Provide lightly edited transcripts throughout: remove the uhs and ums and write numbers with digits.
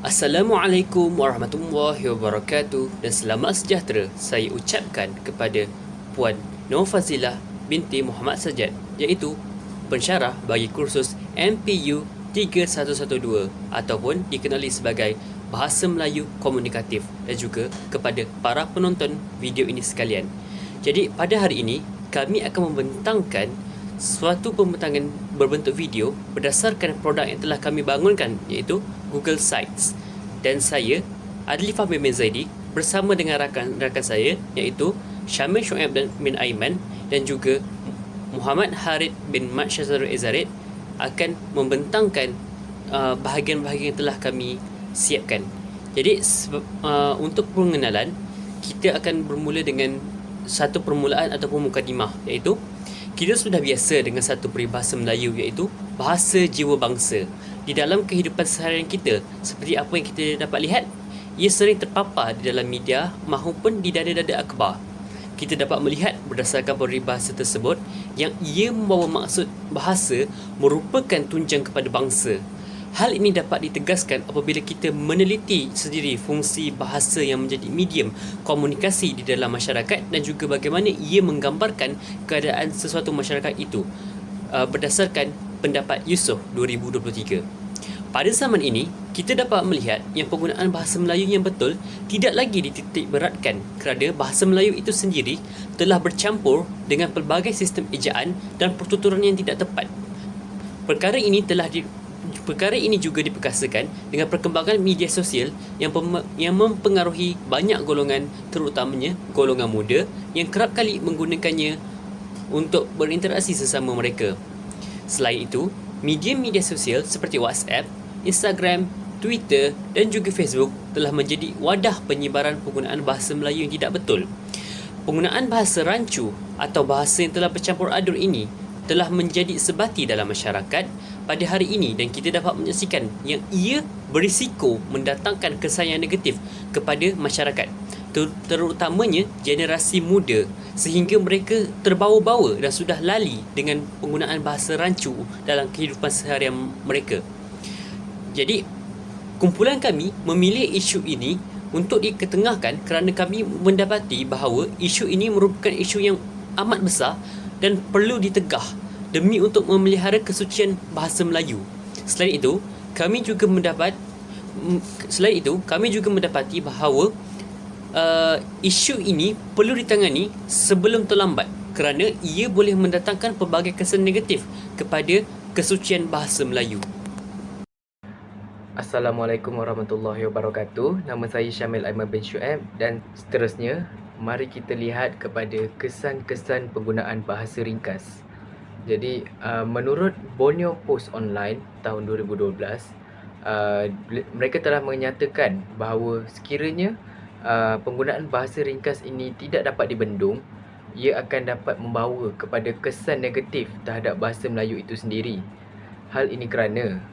Assalamualaikum warahmatullahi wabarakatuh dan selamat sejahtera saya ucapkan kepada Puan Nur Fazilah binti Muhammad Sajad, iaitu pensyarah bagi kursus MPU 3112 ataupun dikenali sebagai Bahasa Melayu Komunikatif, dan juga kepada para penonton video ini sekalian. Jadi pada hari ini kami akan membentangkan suatu pembentangan berbentuk video berdasarkan produk yang telah kami bangunkan, iaitu Google Sites. Dan saya, Adli Fahmi bin Zaidi, bersama dengan rakan-rakan saya, iaitu Syamil Shoaib bin Aiman dan juga Muhammad Harid bin Mat Syazarul Izzarid, akan membentangkan bahagian-bahagian yang telah kami siapkan. Jadi untuk pengenalan, kita akan bermula dengan satu permulaan ataupun mukadimah, iaitu kita sudah biasa dengan satu peribahasa Melayu, iaitu bahasa jiwa bangsa. Di dalam kehidupan seharian kita, seperti apa yang kita dapat lihat, ia sering terpapar di dalam media maupun di dada-dada akhbar. Kita dapat melihat berdasarkan peribahasa tersebut yang ia membawa maksud bahasa merupakan tunjang kepada bangsa. Hal ini dapat ditegaskan apabila kita meneliti sendiri fungsi bahasa yang menjadi medium komunikasi di dalam masyarakat dan juga bagaimana ia menggambarkan keadaan sesuatu masyarakat itu, berdasarkan pendapat Yusof 2023. Pada zaman ini, kita dapat melihat yang penggunaan bahasa Melayu yang betul tidak lagi dititik beratkan kerana bahasa Melayu itu sendiri telah bercampur dengan pelbagai sistem ejaan dan pertuturan yang tidak tepat. Perkara ini juga diperkasakan dengan perkembangan media sosial yang mempengaruhi banyak golongan, terutamanya golongan muda yang kerap kali menggunakannya untuk berinteraksi sesama mereka. Selain itu, media-media sosial seperti WhatsApp, Instagram, Twitter dan juga Facebook telah menjadi wadah penyebaran penggunaan bahasa Melayu yang tidak betul. Penggunaan bahasa rancu atau bahasa yang telah bercampur aduk ini telah menjadi sebati dalam masyarakat pada hari ini, dan kita dapat menyaksikan yang ia berisiko mendatangkan kesan yang negatif kepada masyarakat, terutamanya generasi muda, sehingga mereka terbawa-bawa dan sudah lali dengan penggunaan bahasa rancu dalam kehidupan seharian mereka. Jadi, kumpulan kami memilih isu ini untuk diketengahkan kerana kami mendapati bahawa isu ini merupakan isu yang amat besar dan perlu ditegah demi untuk memelihara kesucian bahasa Melayu. Selain itu, kami juga mendapati bahawa isu ini perlu ditangani sebelum terlambat kerana ia boleh mendatangkan pelbagai kesan negatif kepada kesucian bahasa Melayu. Assalamualaikum warahmatullahi wabarakatuh. Nama saya Syamil Aiman bin Shoaib dan seterusnya, mari kita lihat kepada kesan-kesan penggunaan bahasa ringkas. Jadi, menurut Borneo Post Online tahun 2012, mereka telah menyatakan bahawa sekiranya penggunaan bahasa ringkas ini tidak dapat dibendung, ia akan dapat membawa kepada kesan negatif terhadap bahasa Melayu itu sendiri. Hal ini kerana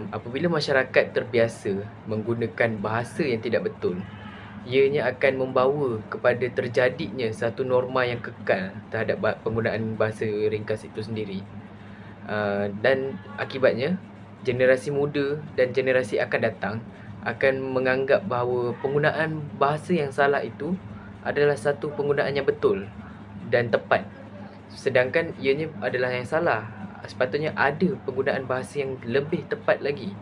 apabila masyarakat terbiasa menggunakan bahasa yang tidak betul, ianya akan membawa kepada terjadinya satu norma yang kekal terhadap penggunaan bahasa ringkas itu sendiri. Dan akibatnya, generasi muda dan generasi akan datang akan menganggap bahawa penggunaan bahasa yang salah itu adalah satu penggunaan yang betul dan tepat, sedangkan ianya adalah yang salah. Sepatutnya ada penggunaan bahasa yang lebih tepat lagi.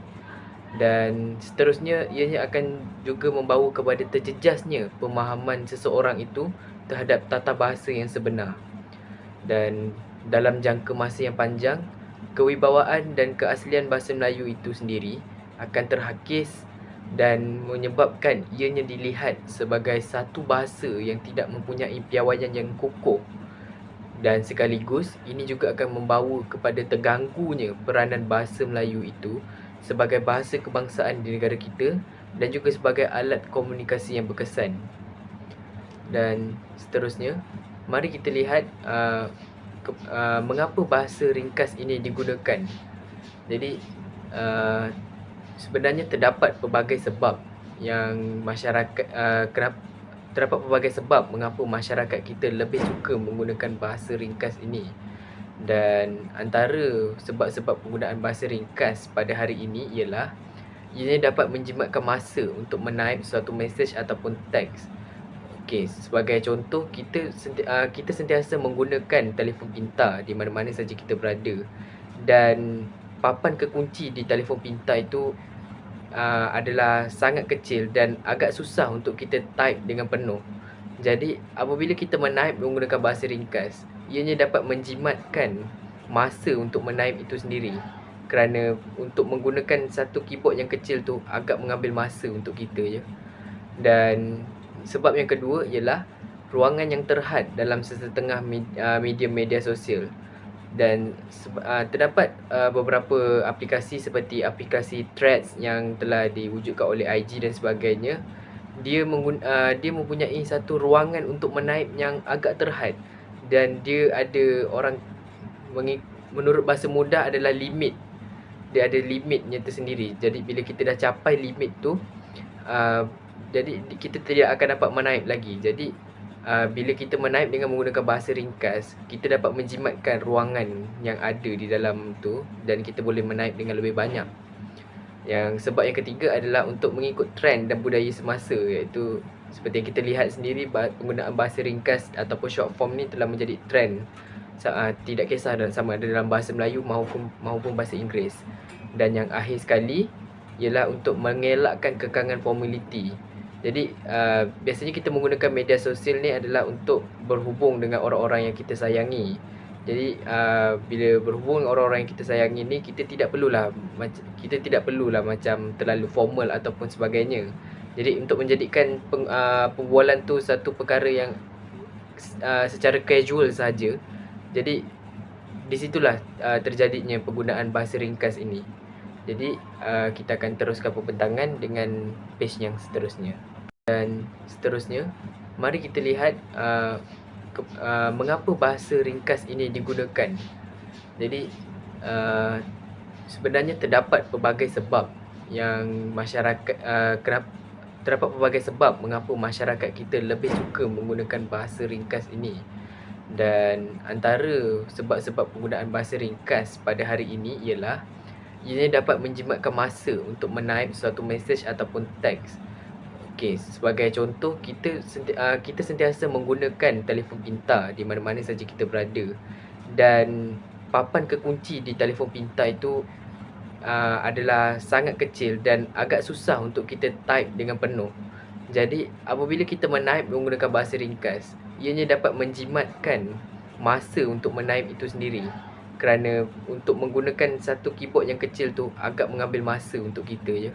Dan seterusnya, ianya akan juga membawa kepada terjejasnya pemahaman seseorang itu terhadap tata bahasa yang sebenar. Dan dalam jangka masa yang panjang, kewibawaan dan keaslian bahasa Melayu itu sendiri akan terhakis dan menyebabkan ianya dilihat sebagai satu bahasa yang tidak mempunyai piawaian yang kokoh. Dan sekaligus, ini juga akan membawa kepada terganggunya peranan bahasa Melayu itu sebagai bahasa kebangsaan di negara kita dan juga sebagai alat komunikasi yang berkesan. Dan seterusnya, mari kita lihat mengapa bahasa ringkas ini digunakan. Jadi, sebenarnya terdapat pelbagai sebab yang terdapat pelbagai sebab mengapa masyarakat kita lebih suka menggunakan bahasa ringkas ini. Dan antara sebab-sebab penggunaan bahasa ringkas pada hari ini ialah ianya dapat menjimatkan masa untuk menaip suatu mesej ataupun teks. Okey, sebagai contoh, kita sentiasa menggunakan telefon pintar di mana-mana saja kita berada, dan papan kekunci di telefon pintar itu adalah sangat kecil dan agak susah untuk kita type dengan penuh. Jadi apabila kita menaip menggunakan bahasa ringkas, ianya dapat menjimatkan masa untuk menaip itu sendiri, kerana untuk menggunakan satu keyboard yang kecil tu agak mengambil masa untuk kita je. Dan sebab yang kedua ialah ruangan yang terhad dalam sesetengah medium media sosial. Dan terdapat beberapa aplikasi seperti aplikasi Threads yang telah diwujudkan oleh IG dan sebagainya. Dia mempunyai satu ruangan untuk menaip yang agak terhad, dan dia ada menurut bahasa mudah adalah limit. Dia ada limitnya tersendiri. Jadi bila kita dah capai limit tu, jadi kita tidak akan dapat menaip lagi. Jadi bila kita menaip dengan menggunakan bahasa ringkas, kita dapat menjimatkan ruangan yang ada di dalam tu, dan kita boleh menaip dengan lebih banyak. Yang sebab yang ketiga adalah untuk mengikut trend dan budaya semasa, iaitu seperti yang kita lihat sendiri, penggunaan bahasa ringkas ataupun short form ni telah menjadi trend. Tidak kisah sama ada dalam bahasa Melayu maupun bahasa Inggeris. Dan yang akhir sekali ialah untuk mengelakkan kekangan formaliti. Jadi biasanya kita menggunakan media sosial ni adalah untuk berhubung dengan orang-orang yang kita sayangi. Jadi bila berhubung dengan orang-orang yang kita sayangi ni, kita tidak perlulah macam terlalu formal ataupun sebagainya. Jadi untuk menjadikan perbualan tu satu perkara yang secara casual saja, jadi di situlah terjadinya penggunaan bahasa ringkas ini. Jadi kita akan teruskan pembentangan dengan page yang seterusnya. Dan seterusnya, mari kita lihat mengapa bahasa ringkas ini digunakan. Jadi sebenarnya terdapat pelbagai sebab yang masyarakat terdapat pelbagai sebab mengapa masyarakat kita lebih suka menggunakan bahasa ringkas ini. Dan antara sebab-sebab penggunaan bahasa ringkas pada hari ini ialah ianya dapat menjimatkan masa untuk menaip suatu mesej ataupun teks. Okey, sebagai contoh, kita sentiasa menggunakan telefon pintar di mana-mana saja kita berada, dan papan kekunci di telefon pintar itu adalah sangat kecil dan agak susah untuk kita type dengan penuh. Jadi apabila kita menaip menggunakan bahasa ringkas, ianya dapat menjimatkan masa untuk menaip itu sendiri, kerana untuk menggunakan satu keyboard yang kecil tu agak mengambil masa untuk kita je.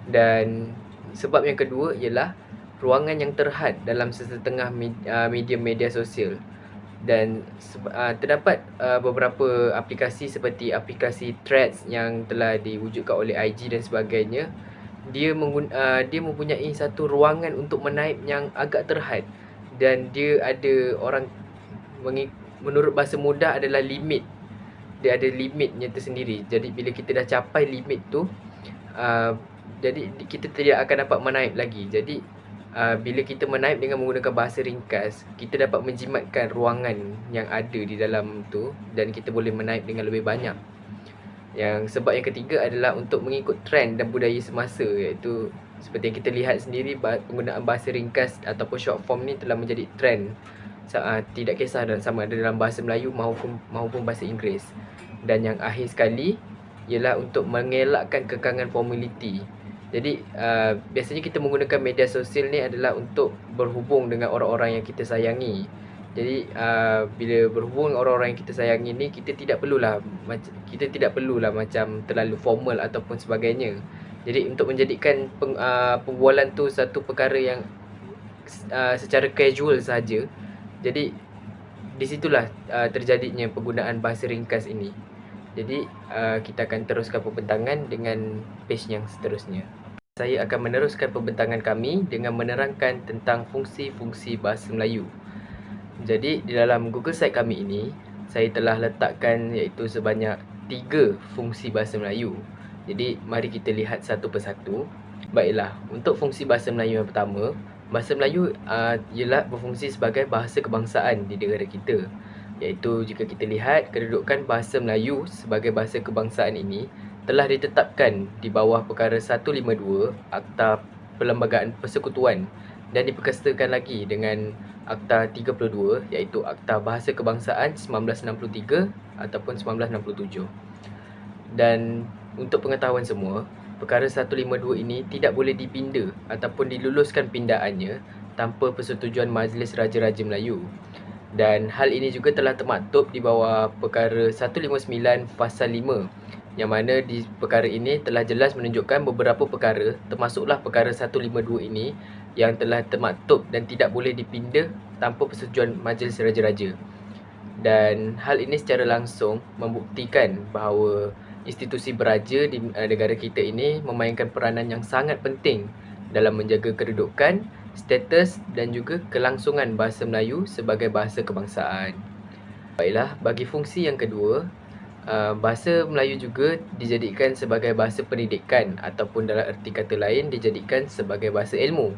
Dan sebab yang kedua ialah ruangan yang terhad dalam sesetengah medium media sosial. Dan terdapat beberapa aplikasi seperti aplikasi Threads yang telah diwujudkan oleh IG dan sebagainya. Dia mempunyai satu ruangan untuk menaip yang agak terhad, dan dia ada menurut bahasa mudah adalah limit. Dia ada limitnya tersendiri. Jadi bila kita dah capai limit tu, jadi kita tidak akan dapat menaip lagi. Jadi bila kita menaip dengan menggunakan bahasa ringkas, kita dapat menjimatkan ruangan yang ada di dalam tu, dan kita boleh menaip dengan lebih banyak. Yang sebab yang ketiga adalah untuk mengikut trend dan budaya semasa, iaitu seperti yang kita lihat sendiri, penggunaan bahasa ringkas ataupun short form ni telah menjadi trend. Tidak kisah sama ada dalam bahasa Melayu maupun bahasa Inggeris. Dan yang akhir sekali ialah untuk mengelakkan kekangan formaliti. Jadi biasanya kita menggunakan media sosial ni adalah untuk berhubung dengan orang-orang yang kita sayangi. Jadi bila berhubung dengan orang-orang yang kita sayangi ni, kita tidak perlulah macam terlalu formal ataupun sebagainya. Jadi untuk menjadikan perbualan tu satu perkara yang secara casual saja, jadi di situlah terjadinya penggunaan bahasa ringkas ini. Jadi kita akan teruskan pembentangan dengan page yang seterusnya. Saya akan meneruskan pembentangan kami dengan menerangkan tentang fungsi-fungsi bahasa Melayu. Jadi di dalam Google Site kami ini, saya telah letakkan iaitu sebanyak 3 fungsi bahasa Melayu. Jadi mari kita lihat satu persatu. Baiklah, untuk fungsi bahasa Melayu yang pertama, bahasa Melayu ialah berfungsi sebagai bahasa kebangsaan di negara kita. Iaitu jika kita lihat kedudukan bahasa Melayu sebagai bahasa kebangsaan ini telah ditetapkan di bawah perkara 152 Akta Perlembagaan Persekutuan dan diperkasakan lagi dengan Akta 32 iaitu Akta Bahasa Kebangsaan 1963 ataupun 1967. Dan untuk pengetahuan semua, perkara 152 ini tidak boleh dipinda ataupun diluluskan pindaannya tanpa persetujuan Majlis Raja-Raja Melayu. Dan hal ini juga telah termaktub di bawah perkara 159 Fasal 5, yang mana di perkara ini telah jelas menunjukkan beberapa perkara, termasuklah perkara 152 ini, yang telah termaktub dan tidak boleh dipinda tanpa persetujuan Majlis Raja-Raja. Dan hal ini secara langsung membuktikan bahawa institusi beraja di negara kita ini memainkan peranan yang sangat penting dalam menjaga kedudukan, status dan juga kelangsungan bahasa Melayu sebagai bahasa kebangsaan. Baiklah, bagi fungsi yang kedua, bahasa Melayu juga dijadikan sebagai bahasa pendidikan ataupun dalam erti kata lain dijadikan sebagai bahasa ilmu.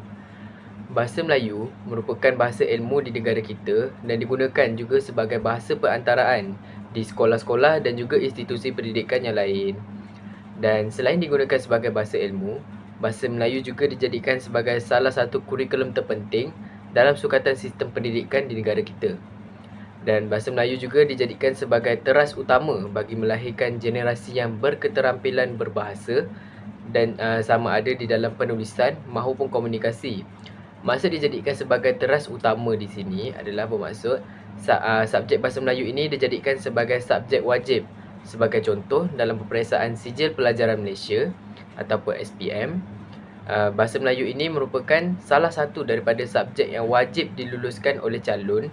Bahasa Melayu merupakan bahasa ilmu di negara kita dan digunakan juga sebagai bahasa perantaraan di sekolah-sekolah dan juga institusi pendidikan yang lain. Dan selain digunakan sebagai bahasa ilmu, bahasa Melayu juga dijadikan sebagai salah satu kurikulum terpenting dalam sukatan sistem pendidikan di negara kita. Dan bahasa Melayu juga dijadikan sebagai teras utama bagi melahirkan generasi yang berketerampilan berbahasa dan sama ada di dalam penulisan maupun komunikasi. Maksud dijadikan sebagai teras utama di sini adalah bermaksud subjek bahasa Melayu ini dijadikan sebagai subjek wajib. Sebagai contoh, dalam peperiksaan Sijil Pelajaran Malaysia ataupun SPM, bahasa Melayu ini merupakan salah satu daripada subjek yang wajib diluluskan oleh calon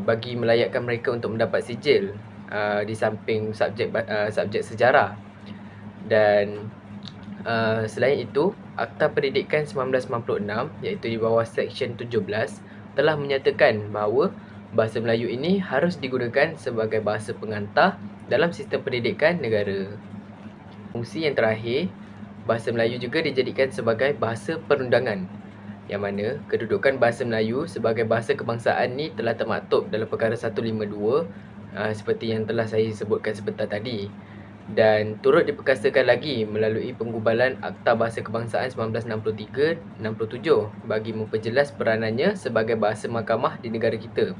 bagi melayakkan mereka untuk mendapat sijil di samping subjek sejarah. Dan selain itu, Akta Pendidikan 1996 iaitu di bawah Seksyen 17 telah menyatakan bahawa bahasa Melayu ini harus digunakan sebagai bahasa pengantar dalam sistem pendidikan negara. Fungsi yang terakhir, bahasa Melayu juga dijadikan sebagai bahasa perundangan, yang mana kedudukan bahasa Melayu sebagai bahasa kebangsaan ni telah termaktub dalam perkara 152 seperti yang telah saya sebutkan sebentar tadi, dan turut diperkasakan lagi melalui penggubalan Akta Bahasa Kebangsaan 1963-67 bagi memperjelas peranannya sebagai bahasa mahkamah di negara kita.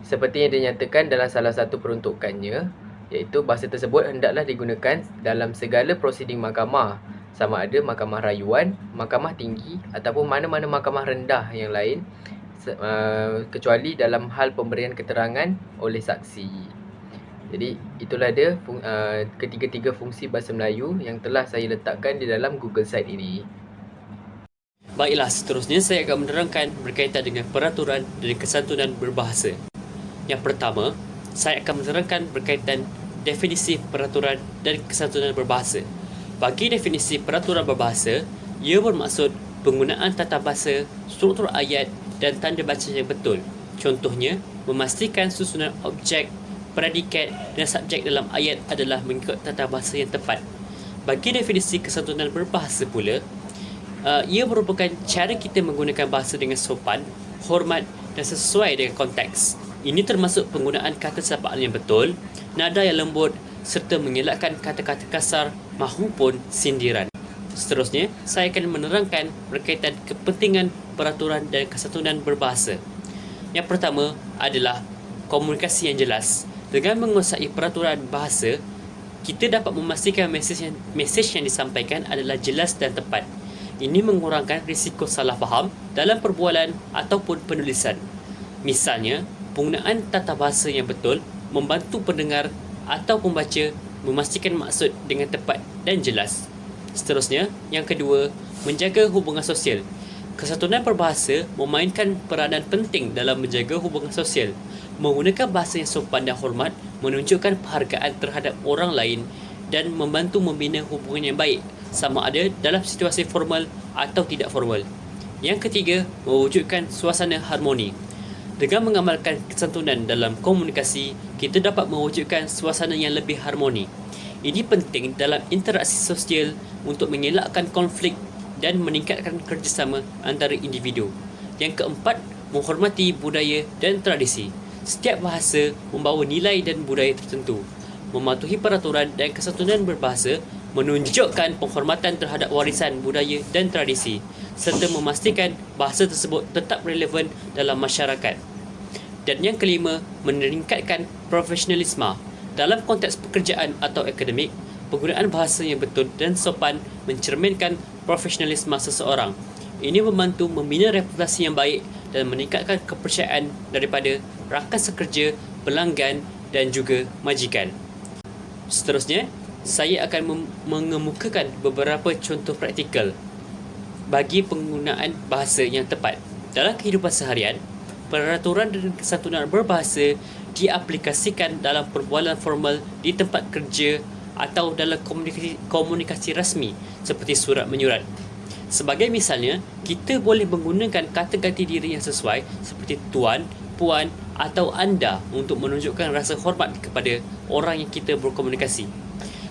Seperti yang dinyatakan dalam salah satu peruntukannya, iaitu bahasa tersebut hendaklah digunakan dalam segala prosiding mahkamah, sama ada mahkamah rayuan, mahkamah tinggi ataupun mana-mana mahkamah rendah yang lain, kecuali dalam hal pemberian keterangan oleh saksi. Jadi itulah dia ketiga-tiga fungsi bahasa Melayu yang telah saya letakkan di dalam Google Site ini. Baiklah, seterusnya saya akan menerangkan berkaitan dengan peraturan dan kesantunan berbahasa. Yang pertama, saya akan menerangkan berkaitan definisi peraturan dan kesantunan berbahasa. Bagi definisi peraturan berbahasa, ia bermaksud penggunaan tata bahasa, struktur ayat dan tanda baca yang betul. Contohnya, memastikan susunan objek, predikat dan subjek dalam ayat adalah mengikut tata bahasa yang tepat. Bagi definisi kesantunan berbahasa pula, ia merupakan cara kita menggunakan bahasa dengan sopan, hormat dan sesuai dengan konteks. Ini termasuk penggunaan kata sapaan yang betul, nada yang lembut serta mengelakkan kata-kata kasar maupun sindiran. Seterusnya, saya akan menerangkan berkaitan kepentingan peraturan dan kesantunan berbahasa. Yang pertama adalah komunikasi yang jelas. Dengan menguasai peraturan bahasa, kita dapat memastikan mesej yang disampaikan adalah jelas dan tepat. Ini mengurangkan risiko salah faham dalam perbualan ataupun penulisan. Misalnya, penggunaan tata bahasa yang betul membantu pendengar atau pembaca memastikan maksud dengan tepat dan jelas. Seterusnya, yang kedua, menjaga hubungan sosial. Kesantunan berbahasa memainkan peranan penting dalam menjaga hubungan sosial. Menggunakan bahasa yang sopan dan hormat menunjukkan penghargaan terhadap orang lain dan membantu membina hubungan yang baik, sama ada dalam situasi formal atau tidak formal. Yang ketiga, mewujudkan suasana harmoni. Dengan mengamalkan kesantunan dalam komunikasi, kita dapat mewujudkan suasana yang lebih harmoni. Ini penting dalam interaksi sosial untuk mengelakkan konflik dan meningkatkan kerjasama antara individu. Yang keempat, menghormati budaya dan tradisi. Setiap bahasa membawa nilai dan budaya tertentu. mematuhi peraturan dan kesantunan berbahasa, menunjukkan penghormatan terhadap warisan budaya dan tradisi, serta memastikan bahasa tersebut tetap relevan dalam masyarakat. Dan yang kelima, meningkatkan profesionalisme. Dalam konteks pekerjaan atau akademik, penggunaan bahasa yang betul dan sopan mencerminkan profesionalisme seseorang. Ini membantu membina reputasi yang baik dan meningkatkan kepercayaan daripada rakan sekerja, pelanggan dan juga majikan. Seterusnya, saya akan mengemukakan beberapa contoh praktikal bagi penggunaan bahasa yang tepat. Dalam kehidupan seharian, peraturan dan kesantunan berbahasa diaplikasikan dalam perbualan formal di tempat kerja atau dalam komunikasi rasmi seperti surat menyurat. Sebagai misalnya, kita boleh menggunakan kata ganti diri yang sesuai seperti tuan, puan atau anda untuk menunjukkan rasa hormat kepada orang yang kita berkomunikasi.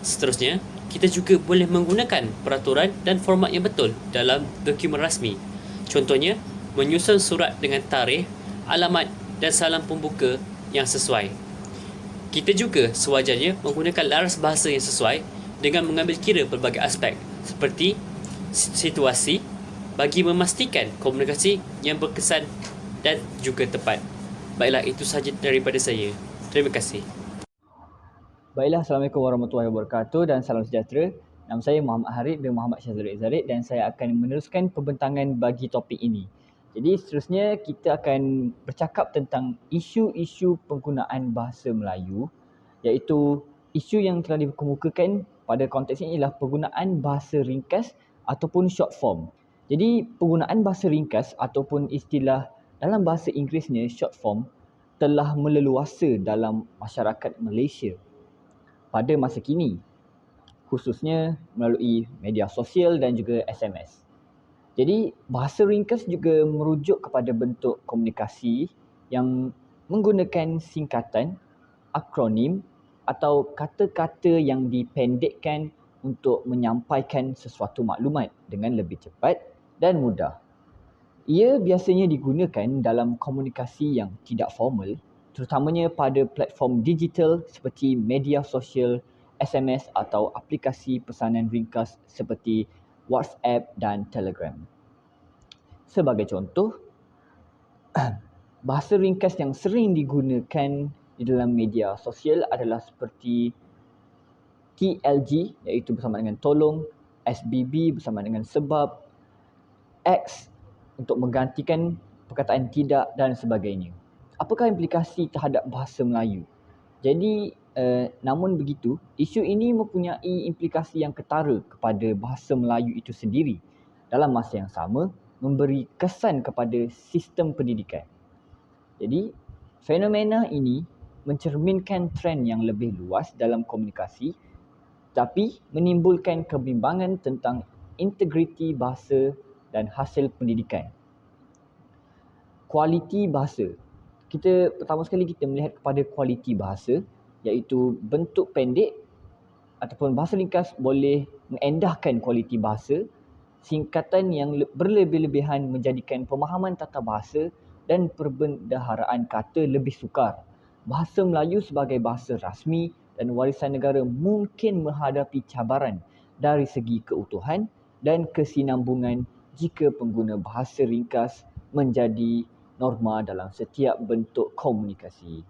Seterusnya, kita juga boleh menggunakan peraturan dan format yang betul dalam dokumen rasmi. Contohnya, menyusun surat dengan tarikh, alamat dan salam pembuka yang sesuai. Kita juga sewajarnya menggunakan laras bahasa yang sesuai dengan mengambil kira pelbagai aspek seperti situasi bagi memastikan komunikasi yang berkesan dan juga tepat. Baiklah, itu sahaja daripada saya. Terima kasih. Baiklah, Assalamualaikum warahmatullahi wabarakatuh dan salam sejahtera. Nama saya Muhammad Harith bin Muhammad Syazrul Izzarith dan saya akan meneruskan pembentangan bagi topik ini. Jadi seterusnya kita akan bercakap tentang isu-isu penggunaan bahasa Melayu, iaitu isu yang telah dikemukakan pada konteks ini ialah penggunaan bahasa ringkas ataupun short form. Jadi penggunaan bahasa ringkas ataupun istilah dalam bahasa Inggerisnya short form telah meleluasa dalam masyarakat Malaysia pada masa kini, khususnya melalui media sosial dan juga SMS. Jadi bahasa ringkas juga merujuk kepada bentuk komunikasi yang menggunakan singkatan, akronim atau kata-kata yang dipendekkan untuk menyampaikan sesuatu maklumat dengan lebih cepat dan mudah. Ia biasanya digunakan dalam komunikasi yang tidak formal, terutamanya pada platform digital seperti media sosial, SMS atau aplikasi pesanan ringkas seperti WhatsApp dan Telegram. Sebagai contoh, bahasa ringkas yang sering digunakan di dalam media sosial adalah seperti TLG iaitu bersama dengan tolong, SBB bersama dengan sebab, X untuk menggantikan perkataan tidak dan sebagainya. Apakah implikasi terhadap bahasa Melayu? Jadi, namun begitu, isu ini mempunyai implikasi yang ketara kepada bahasa Melayu itu sendiri. Dalam masa yang sama, memberi kesan kepada sistem pendidikan. Jadi, fenomena ini mencerminkan trend yang lebih luas dalam komunikasi tapi menimbulkan kebimbangan tentang integriti bahasa dan hasil pendidikan. Kualiti bahasa. Pertama sekali kita melihat kepada kualiti bahasa, iaitu bentuk pendek ataupun bahasa ringkas boleh mengendahkan kualiti bahasa. Singkatan yang berlebih-lebihan menjadikan pemahaman tata bahasa dan perbendaharaan kata lebih sukar. Bahasa Melayu sebagai bahasa rasmi dan warisan negara mungkin menghadapi cabaran dari segi keutuhan dan kesinambungan jika pengguna bahasa ringkas menjadi norma dalam setiap bentuk komunikasi.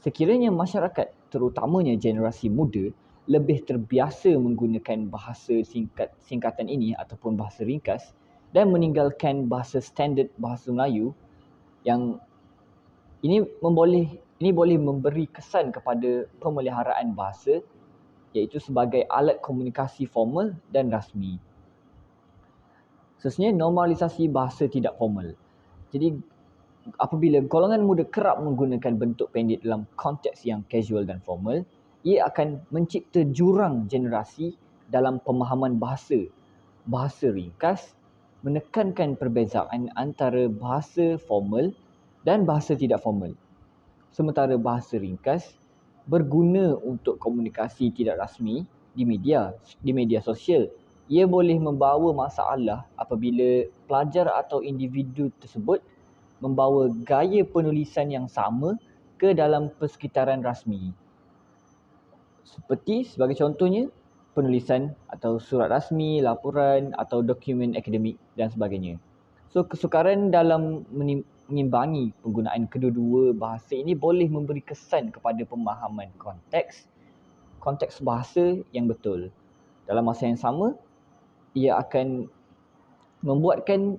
Sekiranya masyarakat, terutamanya generasi muda, lebih terbiasa menggunakan bahasa singkatan ini ataupun bahasa ringkas dan meninggalkan bahasa standard bahasa Melayu yang ini boleh memberi kesan kepada pemeliharaan bahasa iaitu sebagai alat komunikasi formal dan rasmi. Seterusnya, normalisasi bahasa tidak formal. Jadi apabila golongan muda kerap menggunakan bentuk pendek dalam konteks yang casual dan formal, ia akan mencipta jurang generasi dalam pemahaman bahasa. Bahasa ringkas menekankan perbezaan antara bahasa formal dan bahasa tidak formal. Sementara bahasa ringkas berguna untuk komunikasi tidak rasmi di media sosial. Ia boleh membawa masalah apabila pelajar atau individu tersebut membawa gaya penulisan yang sama ke dalam persekitaran rasmi. Seperti sebagai contohnya, penulisan atau surat rasmi, laporan atau dokumen akademik dan sebagainya. So, kesukaran dalam mengimbangi penggunaan kedua-dua bahasa ini boleh memberi kesan kepada pemahaman konteks bahasa yang betul. Dalam masa yang sama, ia akan membuatkan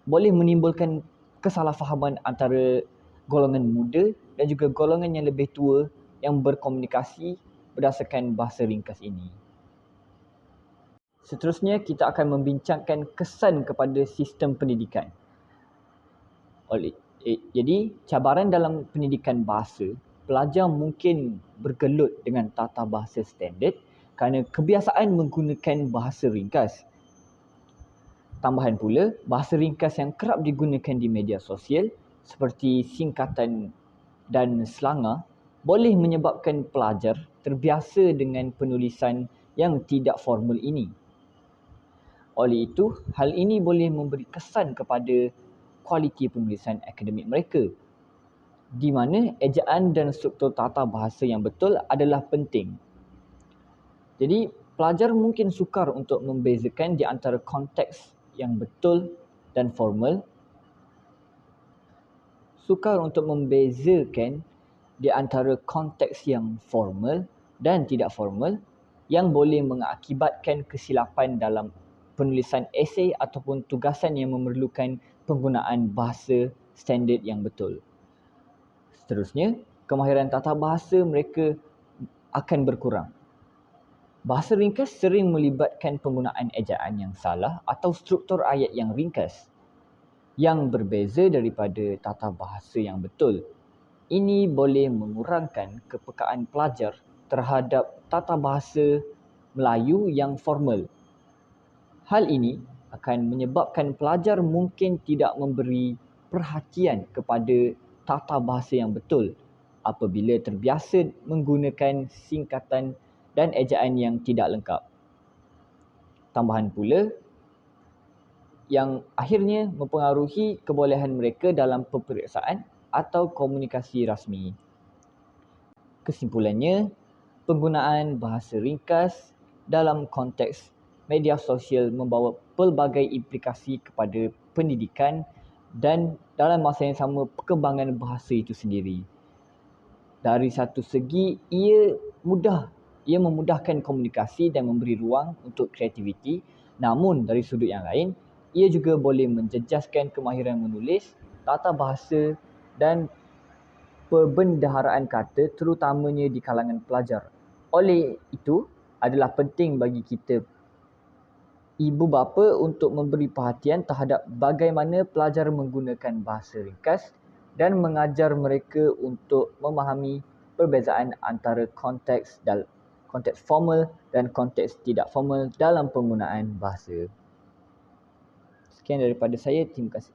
boleh menimbulkan kesalahfahaman antara golongan muda dan juga golongan yang lebih tua yang berkomunikasi berdasarkan bahasa ringkas ini. Seterusnya, kita akan membincangkan kesan kepada sistem pendidikan. Jadi, cabaran dalam pendidikan bahasa, pelajar mungkin bergelut dengan tata bahasa standard kerana kebiasaan menggunakan bahasa ringkas. Tambahan pula, bahasa ringkas yang kerap digunakan di media sosial seperti singkatan dan slangar boleh menyebabkan pelajar terbiasa dengan penulisan yang tidak formal ini. Oleh itu, hal ini boleh memberi kesan kepada kualiti penulisan akademik mereka, di mana ejaan dan struktur tata bahasa yang betul adalah penting. Jadi, pelajar mungkin sukar untuk membezakan di antara konteks yang betul dan formal. Sukar untuk membezakan di antara konteks yang formal dan tidak formal yang boleh mengakibatkan kesilapan dalam penulisan esei ataupun tugasan yang memerlukan penggunaan bahasa standard yang betul. Seterusnya, kemahiran tata bahasa mereka akan berkurang. Bahasa ringkas sering melibatkan penggunaan ejaan yang salah atau struktur ayat yang ringkas yang berbeza daripada tata bahasa yang betul. Ini boleh mengurangkan kepekaan pelajar terhadap tata bahasa Melayu yang formal. Hal ini akan menyebabkan pelajar mungkin tidak memberi perhatian kepada tata bahasa yang betul apabila terbiasa menggunakan singkatan dan ejaan yang tidak lengkap. Tambahan pula, yang akhirnya mempengaruhi kebolehan mereka dalam peperiksaan atau komunikasi rasmi. Kesimpulannya, penggunaan bahasa ringkas dalam konteks media sosial membawa pelbagai implikasi kepada pendidikan dan dalam masa yang sama perkembangan bahasa itu sendiri. Dari satu segi, ia memudahkan komunikasi dan memberi ruang untuk kreativiti, namun dari sudut yang lain, ia juga boleh menjejaskan kemahiran menulis, tata bahasa dan perbendaharaan kata terutamanya di kalangan pelajar. Oleh itu, adalah penting bagi kita ibu bapa untuk memberi perhatian terhadap bagaimana pelajar menggunakan bahasa ringkas dan mengajar mereka untuk memahami perbezaan antara konteks formal dan konteks tidak formal dalam penggunaan bahasa. Sekian daripada saya, terima kasih.